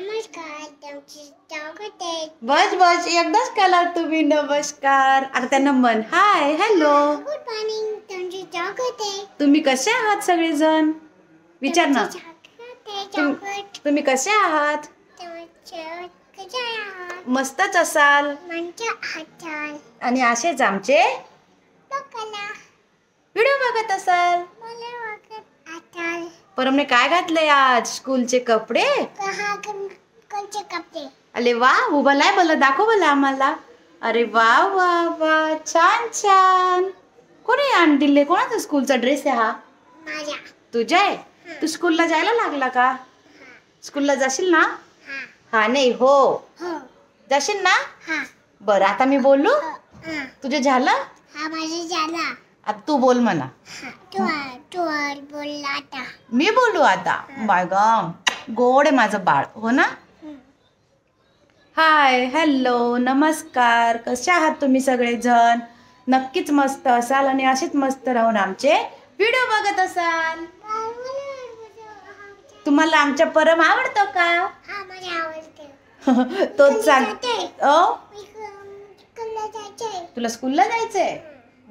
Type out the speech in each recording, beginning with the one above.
नमस्कार तुमचे स्वागत आहे. बस बस एकदाच केला तुम्ही नमस्कार. आता त्यांना म्हण हाय हॅलो गुड मॉर्निंग तुमचे स्वागत आहे. तुम्ही कसे आहात सगळेजण विचार ना. तुम्ही कसे आहात? मस्तच असाल आणि असेच आमचे व्हिडिओ बघत असाल. परमने काय घातलंय आज? स्कूलचे कपडे. अरे वा उभालाय मला दाखव मला आम्हाला. अरे वा वा वा छान छान. कोणी आण दिले? कोणाचा स्कूलचा ड्रेस आहे हा? तुझा आहे? तू स्कूलला जायला लागला का? स्कूलला जाशील ना? हा नाही हो जाशील ना? बरं आता मी बोलू? तुझे झालं? आता तू बोल म्हणा. मी बोलू आता? बाय गॉड गोड आहे माझं बाळ हो ना. हाय हॅलो नमस्कार कसे आहात तुम्ही सगळेजण? नक्कीच मस्त असाल आणि असेच मस्त राहून आमचे व्हिडिओ बघत असाल. तुम्हाला आमच्या परम आवडतो का? तोच सांग. तुला स्कूलला जायचंय?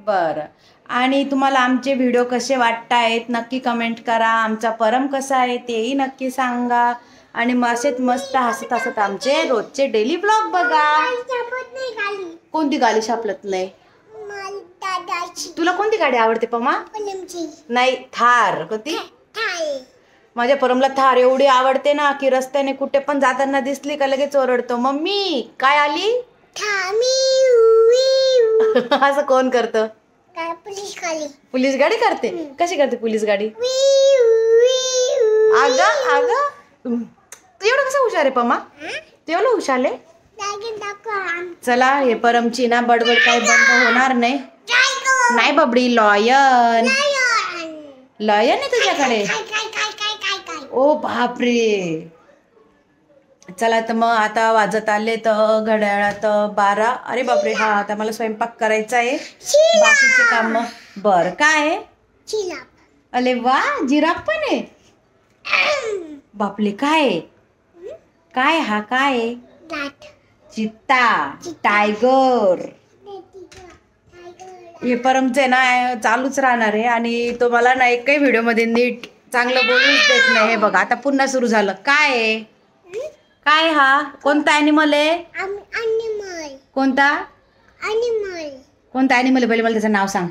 बरं. आणि तुम्हाला आमचे व्हिडिओ कसे वाटतायत नक्की कमेंट करा. आमचा परम कसा आहे तेही नक्की सांगा. आणि असेच मस्त हसत हसत आमचे रोजचे डेली ब्लॉग बघा. कोणती गाडी सापडत नाही? तुला कोणती गाडी आवडते पमा? नाही थार. कोणती? माझ्या परमला थार एवढी आवडते ना की रस्त्याने कुठे पण जाताना दिसली का लगेच ओरडतो मम्मी काय आली. असं कोण करतं? पोलीस गाडी करते. कशी करते पोलीस गाडी? आग आग तू एवढं कसं हुशार आहे पमा? तू एवढं हुशार आहे. चला हे परमची ना बडबड काही बंद होणार नाही. नाही बबडी लॉयन लॉयन आहे तुझ्याकडे? ओ बापरे. चला तर मग आता वाजत आले तर घड्याळात 12. अरे बापरे हा आता मला स्वयंपाक करायचा आहे. बाकीचे काम बर काय? अरे वा जिराफ पण आहे. बापले काय काय हा काय? चित्ता टायगर. हे परमचे ना चालूच राहणार आहे आणि तो मला ना एकही व्हिडिओ मध्ये नीट चांगलं बोलूच देत नाही. हे बघा आता पुन्हा सुरू झालं. काय आहे? काय हा कोणता ॲनिमल आहे? कोणता कोणता ॲनिमल आहे? पहिले मला त्याचं नाव सांग.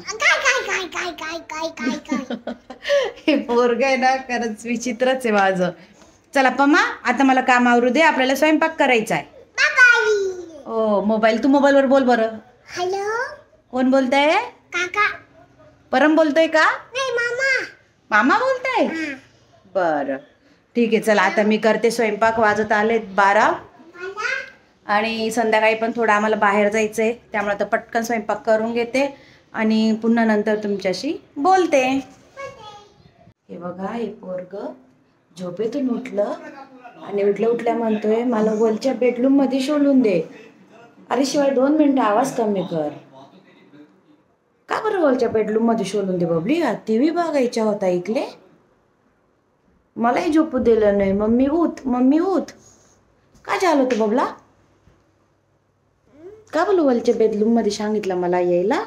हे पोरग आहे ना खरंच विचित्रच आहे माझं. चला पमा आता मला काम आवरू दे. आपल्याला स्वयंपाक करायचा आहे. ओ मोबाईल तू मोबाईलवर बोल बरं. हॅलो कोण बोलतंय? काका. परम बोलतोय का? नाही मामा. मामा बोलताय? बरं ठीक आहे. चला आता मी करते स्वयंपाक. वाजत आलेत 12 आणि संध्याकाळी पण थोडं आम्हाला बाहेर जायचं आहे त्यामुळे आता पटकन स्वयंपाक करून घेते आणि पुन्हा नंतर तुमच्याशी बोलते. हे बघा हे पोरग झोपेतून उठलं आणि उठल्या म्हणतोय मला वरच्या बेडरूम मध्ये शोधून दे. अरे शिवाय 2 मिनिटं आवाज कमी कर. का बरं वरच्या बेडरूम मध्ये शोधून दे बबली? टीव्ही बघायचा होता इकडे. मलाही झोपू दिलं नाही. मम्मी उठ मम्मी उठ. का झालं होतं बबला? का बोलू वरच्या बेडरूम मध्ये सांगितलं मला यायला?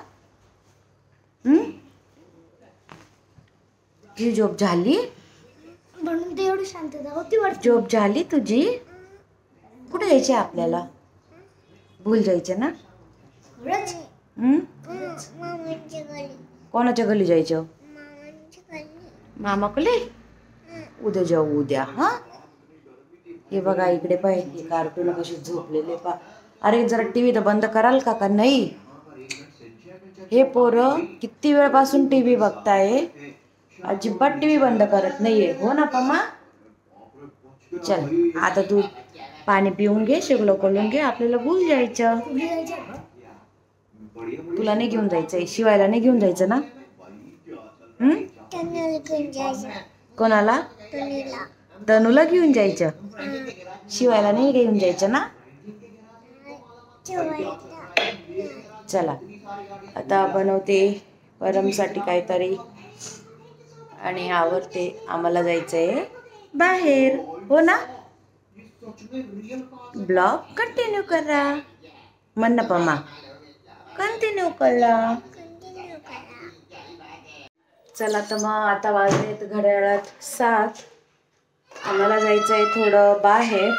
तुझी झोप झाली? म्हणून ते एवढी शांतता होती वाटते. झोप झाली तुझी? कुठे जायचे आपल्याला? भूल जायचे ना? कोणाच्या घरी जायचं? मामाकडे? उद्या जाऊ उद्या. हा हे बघा इकडे पाहिजे कार्टून कशी झोपलेले पा. अरे जरा टीव्ही तर बंद कराल का नाही? हे पोरं किती वेळपासून टीव्ही बघताय. अजिबात टीव्ही बंद करत नाहीये हो ना पमा? चल आता तू पाणी पिऊन घे शेगलो करून घे. आपल्याला भूल जायचं. तुला नाही घेऊन जायचंय? शिवायला नाही घेऊन जायचं ना? कोणाला? तनूला घेऊन जायचं. शिवायला नाही घेऊन जायचं ना? चला आता बनवते परमसाठी काहीतरी आणि आवरते. आम्हाला जायचंय बाहेर हो ना. ब्लॉग कंटिन्यू करा. म्हण ना पम्मा, कंटिन्यू करा. चला तर मग आता वाजलेत घड्याळात 7. आम्हाला जायचं आहे थोडं बाहेर.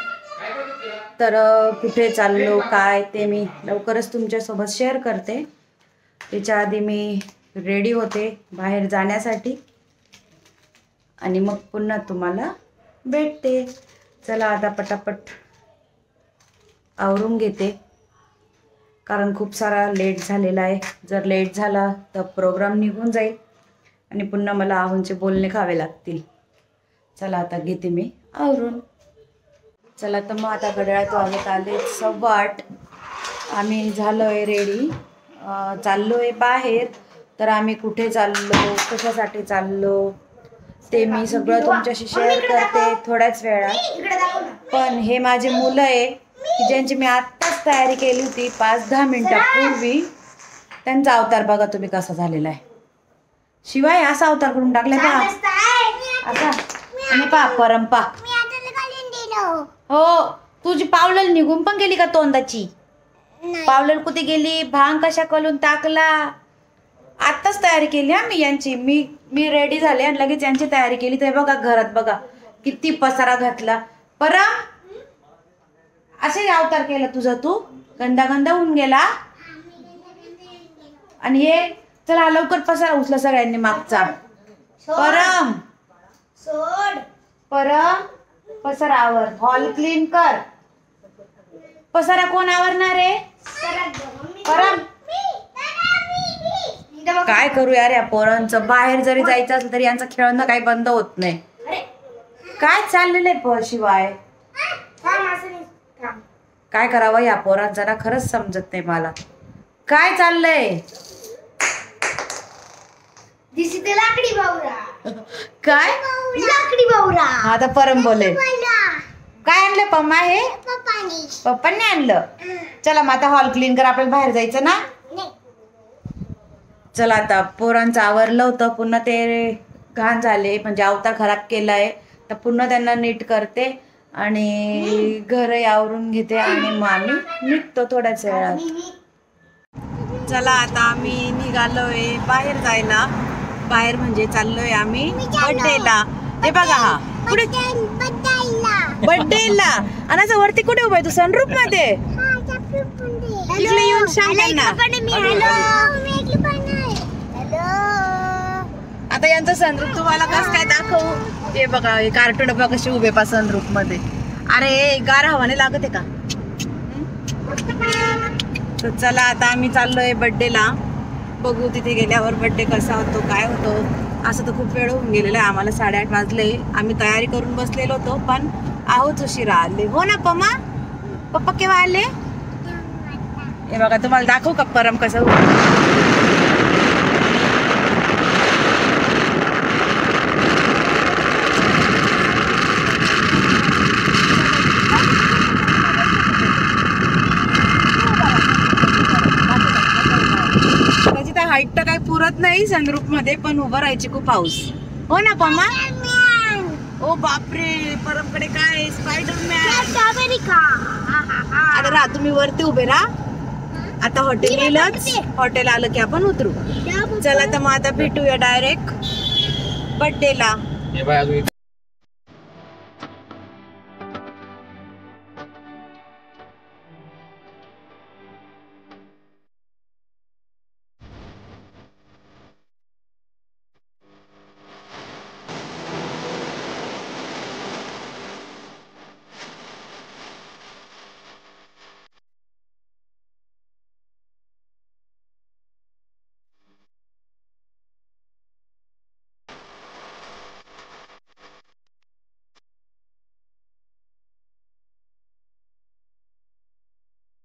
तर कुठे चाललो काय ते मी लवकरच तुमच्यासोबत शेअर करते. त्याच्या आधी मी रेडी होते बाहेर जाण्यासाठी आणि मग पुन्हा तुम्हाला भेटते. चला आता पटापट आवरून घेते, कारण खूप सारा लेट झालेला आहे. जर लेट झाला तर प्रोग्राम निघून जाईल आणि पुन्हा मला आहूनचे बोलणे खावे लागतील. चला आता घेते मी आवरून. चला तर मग आता घड्याळात वाजत आले 8:15. आम्ही झालो आहे रेडी, चाललो आहे बाहेर. तर आम्ही कुठे चाललो, कशासाठी चाललो ते मी सगळं तुमच्याशी शेअर करते थोड्याच वेळात. पण हे माझे मुलं आहे की ज्यांची मी आत्ताच तयारी केली होती 5-10 मिनिटापूर्वी. त्यांचा अवतार बघा तुम्ही कसा झालेला आहे. शिवाय असा अवतार करून टाकलाय पहा असा. आणि पहा परंपा, हो तुझी पावलं निघून पण गेली का तोंडाची? पावलं कुठे गेली? भांग कशा कलून टाकला? आत्ताच तयारी केली हा मी यांची. मी रेडी झाले आणि लगेच यांची तयारी केली. तर बघा घरात बघा किती पसारा घातला. परम असे अवतार केला तुझा तू, गंदा गंदा होऊन गेला. आणि हे चला लवकर पसारा उचला सगळ्यांनी मागचा. परम सोड. परम पसारा आवर, हॉल क्लीन कर. पसारा कोण आवरणार आहे? परम काय करू यार या पोरांचं. बाहेर जरी जायचं असेल तरी यांचं खेळणं काही बंद होत नाही. काय चाललेलं आहे शिवाय? काय करावं या पोरांचं जरा खरंच समजत नाही मला. काय चाललंय? लाकडी बावरा. काय लाकडी बावरा? आता परम बोले. काय आणलं पम्मा? हे पप्पांनी आणलं. चला मग आता हॉल क्लीन कर, आपल्याला बाहेर जायचं ना. चला आता पोरांचं आवरलं होतं, पुन्हा ते घाण झाले म्हणजे अवतार खराब केलाय. तर पुन्हा त्यांना नीट करते आणि घरही आवरून घेते आणि मग आम्ही निघतो थोड्याच वेळात. चला आता आम्ही निघालोय बाहेर जायला. बाहेर म्हणजे चाललोय आम्ही बर्थडेला. हे बघा हा कुठे बर्थडेला. आणि असं वरती कुठे उभा आहे तू? सनरूफ मध्ये. इकडे येऊन सांग त्यांना. आता यांचं सनरूफ तुम्हाला कसं काय दाखवू? हे बघा हे कार्टून डब्बा कशी उभे पा सनरूफ मध्ये. अरे गार हवाने लागत आहे का? तर चला आता आम्ही चाललोय बर्थडेला. बघू तिथे गेल्यावर बर्थडे कसा होतो काय होतो. असं तर खूप वेळ होऊन गेलेला आहे. आम्हाला 8:30 वाजले. आम्ही तयारी करून बसलेलो होतो पण आहोत उशिरा आले. हो ना पम्मा? पप्पा केव्हा आले? हे बघा तुम्हाला दाखवू का परम कसं होतं. हाईट तर काही पुरत नाही सनरूफ मध्ये, पण उभं राहायची खूप हाऊस. हो ना पम्मा? ओ बापरे परमकडे काय स्पायडरमॅन. आता राहा तुम्ही वरती उभे राहा. आता हॉटेल येईलच, हॉटेल आलं की आपण उतरू. चला तर मग आता भेटूया डायरेक्ट बर्थडेला.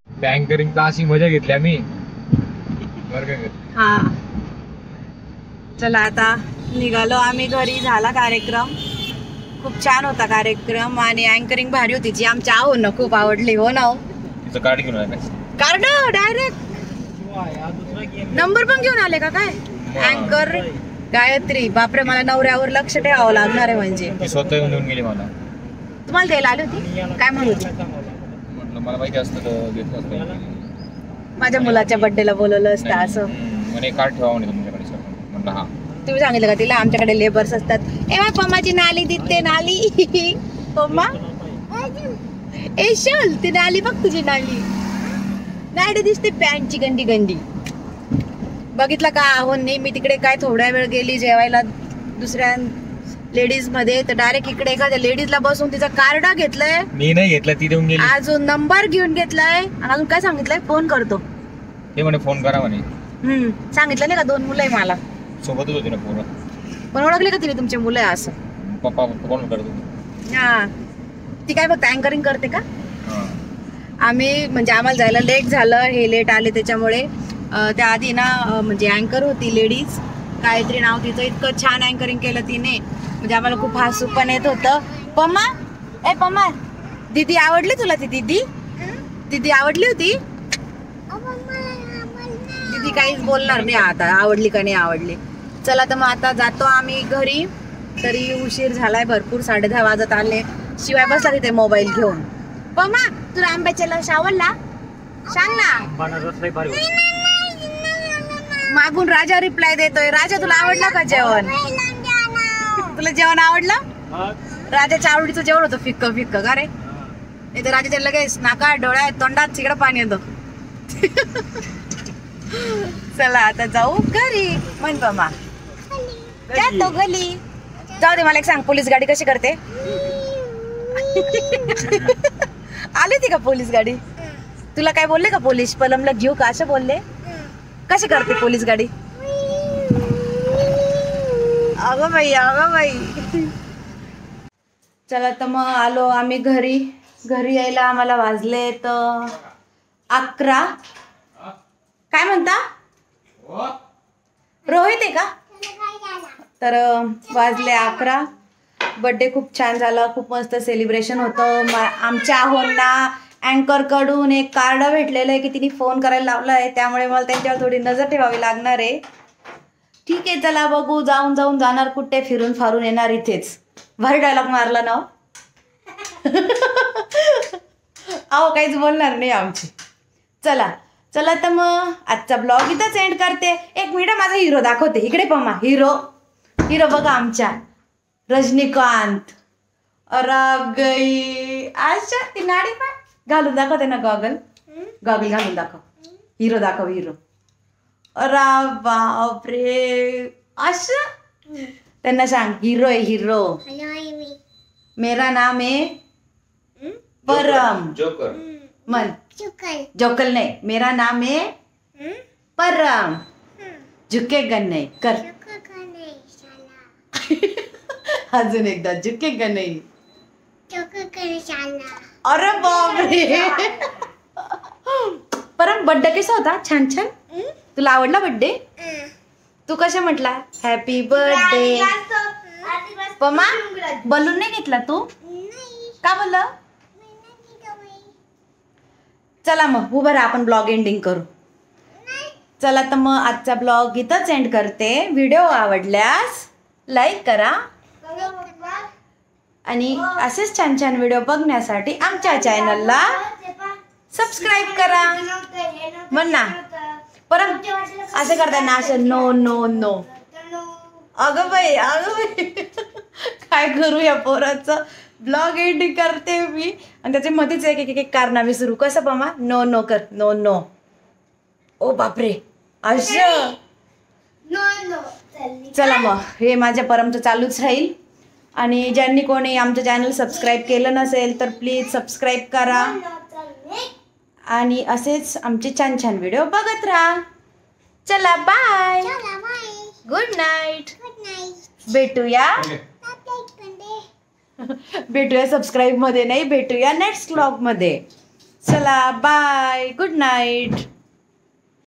बँकरिंगचा अशी मजा घेतली आम्ही. हा चला आता निघालो आम्ही घरी. झाला कार्यक्रम, खूप छान होता कार्यक्रम आणि अँकरिंग भारी होती जी आमच्या आहो ना खूप आवडली. हो ना? कार्ड घेऊन आले. कार्ड डायरेक्ट नंबर पण घेऊन आले का काय? अँकर गायत्री. बापरे मला नवऱ्यावर लक्ष ठेवावं लागणार आहे. म्हणजे स्वतः घेऊन गेली मला. तुम्हाला द्यायला आली होती काय म्हणत होती? म्हटलं मला माहिती असतं तर घेतलं असतं. माझ्या मुलाच्या बर्थडेला बोलवलं असतं असं. म्हणे कार्ड ठेवा म्हणे तुमच्याकडे सर. म्हटलं हा. तुम्ही सांगितलं का तिला आमच्याकडे लेबर्स असतात. ए बाय पम्माची नाली दिसते नाली. पम्मा ए शल ती नाली बघ तुझी नाली. नाली दिसते पॅन्टची गंडी गंडी. बघितलं का हो मी तिकडे काय थोड्या वेळ गेली जेवायला दुसऱ्या लेडीज मध्ये तर डायरेक्ट इकडे एखाद्या लेडीजला बसून तिचा कार्ड घेतलंय. मी नाही घेतला ती देऊन गेली. अजून नंबर घेऊन घेतलाय आणि अजून काय सांगितलंय फोन करतो. ते म्हणे फोन करा म्हणे. सांगितलं नाही का 2 मुलं आहे मला सोबतच होती ना पोरं. पण ओळखले का तिने तुमचे मुलं आहे असं? पप्पा फोन करत होते. हा ती काय फक्त अँकरिंग करते का? हा. आम्ही म्हणजे आम्हाला जायला लेट झालं हे लेट आले त्याच्यामुळे त्या आधी ना म्हणजे अँकर होती लेडीज काहीतरी नाव तिचं इतकं छान अँकरिंग केलं तिने म्हणजे आम्हाला खूप हसू पण येत होतं. पम्मा ए पम्मा दीदी आवडली तुला ती दीदी आवडली होती? दीदी काहीच बोलणार नाही आता आवडली का नाही आवडली. चला तर मग आता जातो आम्ही घरी. तरी उशीर झालाय भरपूर 10:30 वाजत आले. शिवाय बसला तिथे मोबाईल घेऊन. पम्मा तुला आंब्याचा रस आवडला सांग ना. मागून राजा रिप्लाय देतोय. राजा तुला आवडलं का जेवण? तुला जेवण आवडलं? राजाच्या आवडीचं जेवण होतं फिक्क फिक्क का रे? नाही तर राजाच्या लगेच नाका डोळ्यात तोंडात तिकडं पाणी येतं. चला आता जाऊ घरी. म्हण पम्मा जातो घरी. जाऊ दे मला एक सांग पोलीस गाडी कशी करते? आली ती का पोलीस गाडी? तुला काय बोलले का पोलीस पलमला घेऊ का असं बोलले? कशी करते पोलीस गाडी? अगं बाई. चला तर मग आलो आम्ही घरी. घरी यायला आम्हाला वाजले तर 11. काय म्हणता? रोहित आहे का? तर वाजले 11. बर्थडे खूप छान झाला. खूप मस्त सेलिब्रेशन होतं. आमच्या आहोंना अँकर कडून एक कार्ड भेटलेलं आहे की तिने फोन करायला लावला आहे त्यामुळे मला त्यांच्यावर थोडी नजर ठेवावी लागणार आहे. ठीक आहे चला बघू. जाऊन जाणार कुठे फिरून फारून येणार इथेच. भारी डायलॉग मारला ना. अहो काहीच बोलणार नाही आमची. चला तर मग आजचा ब्लॉग इथंच एंड करते. एक मिनिट माझा हिरो दाखवते. इकडे पम्मा हिरो बघा आमच्या रजनीकांत. गई आशा ती नाडी पाय घालून दाखवते ना. गॉगल घालून दाखव. हिरो दाखव हिरो. अरे बापरे आशा त्यांना सांग हिरो आहे हिरो. मेरा नाम है परम. जोकर मन जोकल नाही. मेरा नाम है परम. झुकेगा नाही कर. अजून एकदा झुकेगा नाही. अरे बापरे. परम बर्थडे कसा होता? छान. तुला आवडला बर्थडे? तू कशा म्हटला हॅपी बर्थडे? पम्मा बलून नाही घेतला तू का? बोल. चला मग उभं राहा आपण ब्लॉग एंडिंग करू. चला तर मग आजचा ब्लॉग इथंच एंड करते. व्हिडिओ आवडल्यास लाईक करा आणि असेच छान व्हिडिओ बघण्यासाठी आमच्या चॅनलला सबस्क्राईब करा. म्हण ना परत असं करताना असं नो. अगं बाई काय करू या पोराचं. ब्लॉग एडिट करते मी आणि त्याच्या मध्येच एक कारनामे सुरू. कसं पम्मा? नो कर. नो. ओ बापरे असं. चला मग हे माझ्या परमचं चालूच राहील. आणि ज्यांनी कोणी आमचं चॅनल सबस्क्राईब केलं नसेल तर प्लीज सबस्क्राईब करा आणि असेच आमचे छान व्हिडिओ बघत राहा. चला बाय. Good night. भेटूया सबस्क्राईब मध्ये नाही. भेटूया नेक्स्ट व्लॉग मध्ये. चला बाय. Good night.